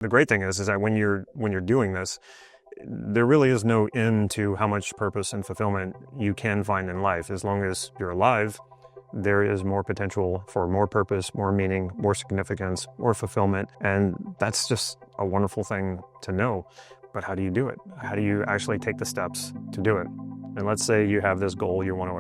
The great thing is that when you're doing this, there really is no end to how much purpose and fulfillment you can find in life. As long as you're alive, there is more potential for more purpose, more meaning, more significance, more fulfillment. And that's just a wonderful thing to know. But how do you do it? How do you actually take the steps to do it? And let's say you have this goal you want to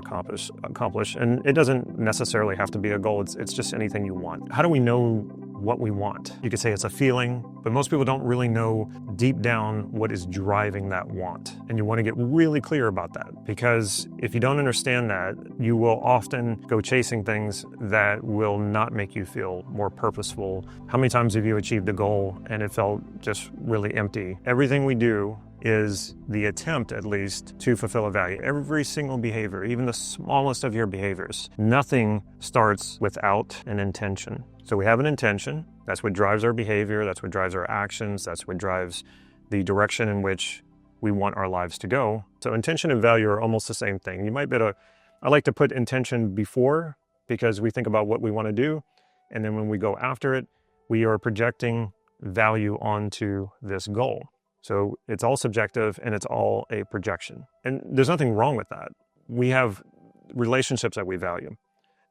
accomplish, and it doesn't necessarily have to be a goal. It's just anything you want. How do we know what we want? You could say it's a feeling, but most people don't really know deep down what is driving that want. And you want to get really clear about that, because if you don't understand that, you will often go chasing things that will not make you feel more purposeful. How many times have you achieved a goal and it felt just really empty? Everything we do is the attempt, at least, to fulfill a value. Every single behavior, even the smallest of your behaviors, nothing starts without an intention. So we have an intention. That's what drives our behavior. That's what drives our actions. That's what drives the direction in which we want our lives to go. So intention and value are almost the same thing. You might be able to, I like to put intention before, because we think about what we want to do. And then when we go after it, we are projecting value onto this goal. So it's all subjective and it's all a projection. And there's nothing wrong with that. We have relationships that we value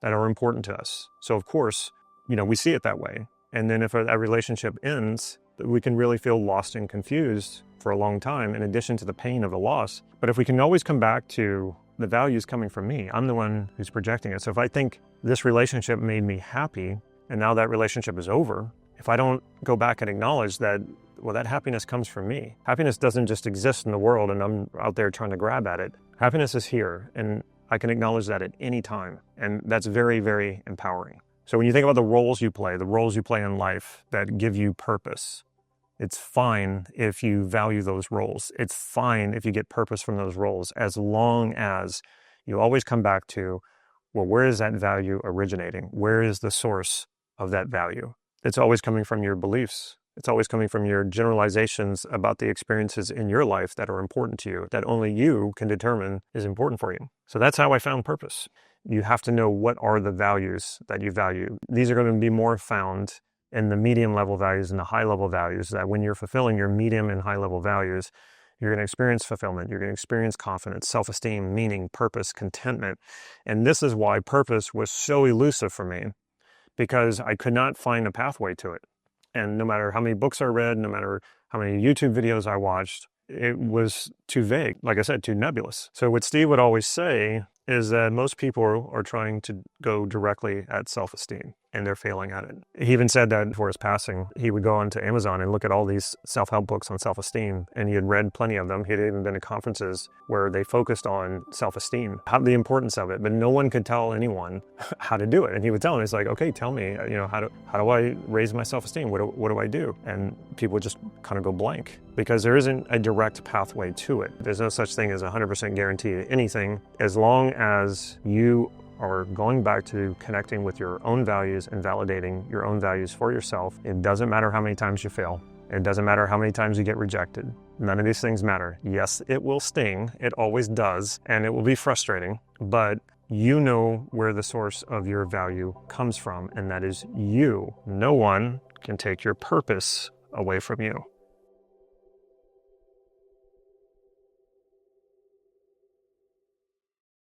that are important to us. So of course, we see it that way. And then if that relationship ends, we can really feel lost and confused for a long time, in addition to the pain of the loss. But if we can always come back to the values coming from me, I'm the one who's projecting it. So if I think this relationship made me happy and now that relationship is over, if I don't go back and acknowledge that, well, that happiness comes from me. Happiness doesn't just exist in the world and I'm out there trying to grab at it. Happiness is here and I can acknowledge that at any time. And that's very, very empowering. So when you think about the roles you play in life that give you purpose, it's fine if you value those roles. It's fine if you get purpose from those roles, as long as you always come back to, well, where is that value originating? Where is the source of that value? It's always coming from your beliefs. It's always coming from your generalizations about the experiences in your life that are important to you, that only you can determine is important for you. So that's how I found purpose. You have to know what are the values that you value. These are going to be more found in the medium level values and the high level values, that when you're fulfilling your medium and high level values, you're going to experience fulfillment. You're going to experience confidence, self-esteem, meaning, purpose, contentment. And this is why purpose was so elusive for me, because I could not find a pathway to it. And no matter how many books I read, no matter how many YouTube videos I watched, it was too vague. Like I said, too nebulous. So what Steve would always say is that most people are trying to go directly at self-esteem, and they're failing at it. He even said that before his passing, he would go onto Amazon and look at all these self-help books on self-esteem, and he had read plenty of them. He had even been to conferences where they focused on self-esteem, the importance of it, but no one could tell anyone how to do it. And he would tell them, he's like, okay, tell me, how do I raise my self-esteem? What do I do? And people would just kind of go blank, because there isn't a direct pathway to it. There's no such thing as 100% guarantee to anything, as long as you are going back to connecting with your own values and validating your own values for yourself. It doesn't matter how many times you fail. It doesn't matter how many times you get rejected. None of these things matter. Yes, it will sting. It always does. And it will be frustrating. But you know where the source of your value comes from, and that is you. No one can take your purpose away from you.